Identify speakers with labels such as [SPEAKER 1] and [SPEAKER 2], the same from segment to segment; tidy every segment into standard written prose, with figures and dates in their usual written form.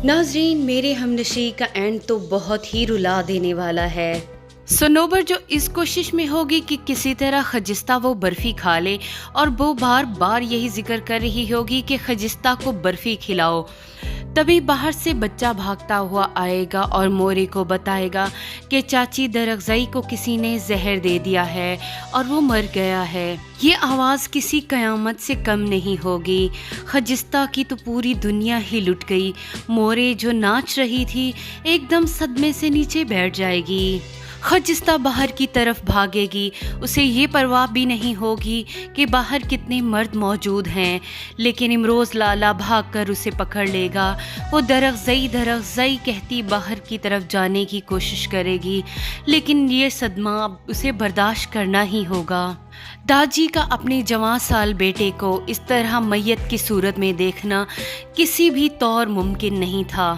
[SPEAKER 1] नाजरीन, मेरे हमनशी का एंड तो बहुत ही रुला देने वाला है।
[SPEAKER 2] सनोबर जो इस कोशिश में होगी कि किसी तरह खजिस्ता वो बर्फी खा ले और वो बार बार यही जिक्र कर रही होगी कि खजिस्ता को बर्फी खिलाओ। तभी बाहर से बच्चा भागता हुआ आएगा और मोरे को बताएगा कि चाची दरगजई को किसी ने जहर दे दिया है और वो मर गया है। ये आवाज़ किसी कयामत से कम नहीं होगी। खजिस्ता की तो पूरी दुनिया ही लुट गई। मोरे जो नाच रही थी एकदम सदमे से नीचे बैठ जाएगी। खजिस्ता बाहर की तरफ भागेगी। उसे ये परवाह भी नहीं होगी कि बाहर कितने मर्द मौजूद हैं, लेकिन इमरोज़ लाला भागकर उसे पकड़ लेगा। वो दरगजई कहती बाहर की तरफ जाने की कोशिश करेगी, लेकिन ये सदमा उसे बर्दाश्त करना ही होगा। दाजी का अपने जवां साल बेटे को इस तरह मैयत की सूरत में देखना किसी भी तौर मुमकिन नहीं था।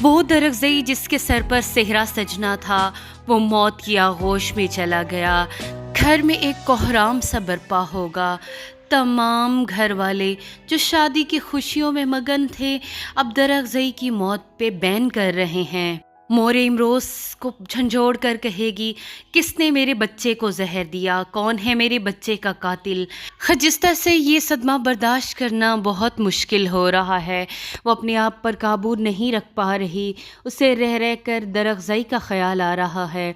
[SPEAKER 2] वो दरगजई जिसके सर पर सेहरा सजना था, वो मौत की आगोश में चला गया। घर में एक कोहराम सा बरपा होगा। तमाम घर वाले जो शादी की खुशियों में मगन थे, अब दरगजई की मौत पे बैन कर रहे हैं। मोरे इमरोज़ को झंझोड़ कर कहेगी, किसने मेरे बच्चे को जहर दिया? कौन है मेरे बच्चे का कातिल? खजिस्ता से ये सदमा बर्दाश्त करना बहुत मुश्किल हो रहा है। वो अपने आप पर काबू नहीं रख पा रही। उसे रह रह कर दरगजई का ख्याल आ रहा है।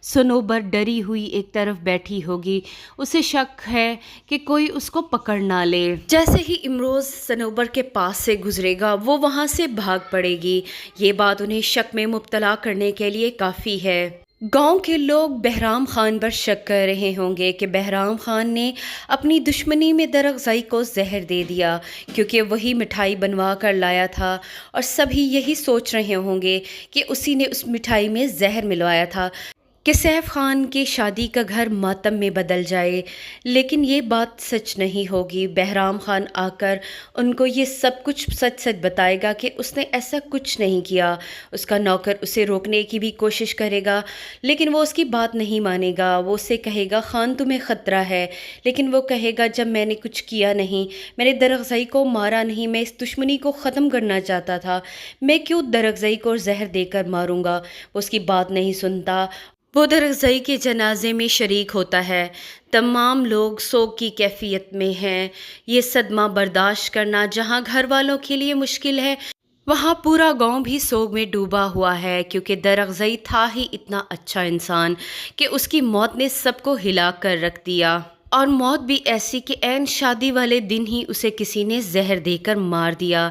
[SPEAKER 2] सनोबर डरी हुई एक तरफ बैठी होगी। उसे शक है कि कोई उसको पकड़ ना ले।
[SPEAKER 1] जैसे ही इमरोज़ सनोबर के पास से गुजरेगा, वो वहाँ से भाग पड़ेगी। ये बात उन्हें शक में मुब्तला करने के लिए काफ़ी है। गांव के लोग बहराम खान पर शक कर रहे होंगे कि बहराम खान ने अपनी दुश्मनी में दरगजई को जहर दे दिया, क्योंकि वही मिठाई बनवा कर लाया था। और सभी यही सोच रहे होंगे कि उसी ने उस मिठाई में जहर मिलवाया था कि सैफ खान की शादी का घर मातम में बदल जाए। लेकिन ये बात सच नहीं होगी। बहराम खान आकर उनको ये सब कुछ सच सच बताएगा कि उसने ऐसा कुछ नहीं किया। उसका नौकर उसे रोकने की भी कोशिश करेगा, लेकिन वो उसकी बात नहीं मानेगा। वो उसे कहेगा, खान तुम्हें ख़तरा है। लेकिन वो कहेगा, जब मैंने कुछ किया नहीं, मैंने दरगजई को मारा नहीं, मैं इस दुश्मनी को ख़त्म करना चाहता था, मैं क्यों दरगजई को जहर देकर मारूंगा? वो उसकी बात नहीं सुनता। वो दरगजई के जनाजे में शरीक होता है। तमाम लोग सोग की कैफियत में हैं। ये सदमा बर्दाश्त करना जहाँ घर वालों के लिए मुश्किल है, वहाँ पूरा गांव भी सोग में डूबा हुआ है, क्योंकि दरगजई था ही इतना अच्छा इंसान कि उसकी मौत ने सबको हिला कर रख दिया। और मौत भी ऐसी कि ऐन शादी वाले दिन ही उसे किसी ने जहर देकर मार दिया।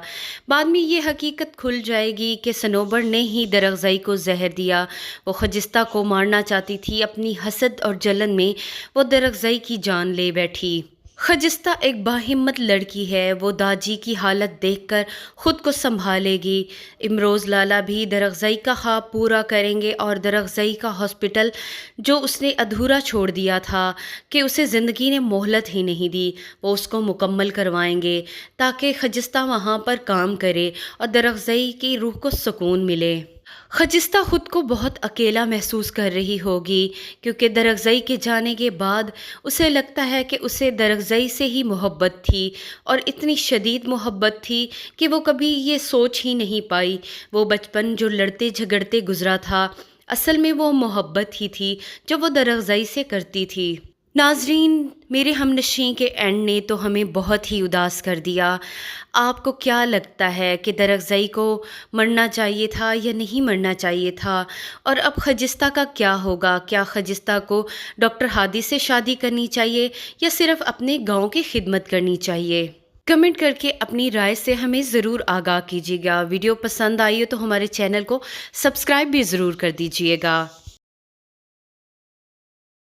[SPEAKER 1] बाद में ये हकीकत खुल जाएगी कि सनोबर ने ही दरगजई को जहर दिया। वो खजिस्ता को मारना चाहती थी। अपनी हसद और जलन में वो दरगजई की जान ले बैठी। खजिस्ता एक बाहिम्मत लड़की है। वो दाजी की हालत देखकर ख़ुद को संभालेगी। इमरोज़ लाला भी दरगजई का ख्वाब पूरा करेंगे और दरगजई का हॉस्पिटल जो उसने अधूरा छोड़ दिया था, कि उसे ज़िंदगी ने मोहलत ही नहीं दी, वो उसको मुकम्मल करवाएंगे ताकि खजिस्ता वहाँ पर काम करे और दरगजई की रूह को सुकून मिले। खजिस्ता ख़ुद को बहुत अकेला महसूस कर रही होगी, क्योंकि दरगजई के जाने के बाद उसे लगता है कि उसे दरगजई से ही मोहब्बत थी, और इतनी शदीद मोहब्बत थी कि वो कभी ये सोच ही नहीं पाई। वो बचपन जो लड़ते झगड़ते गुजरा था, असल में वो मोहब्बत ही थी जो वो दरगजई से करती थी। नाजरीन, मेरे हमनशी के एंड ने तो हमें बहुत ही उदास कर दिया। आपको क्या लगता है कि दरगजई को मरना चाहिए था या नहीं मरना चाहिए था? और अब खजिस्ता का क्या होगा? क्या खजिस्ता को डॉक्टर हादी से शादी करनी चाहिए या सिर्फ अपने गांव की खिदमत करनी चाहिए? कमेंट करके अपनी राय से हमें ज़रूर आगाह कीजिएगा। वीडियो पसंद आई हो तो हमारे चैनल को सब्सक्राइब भी ज़रूर कर दीजिएगा।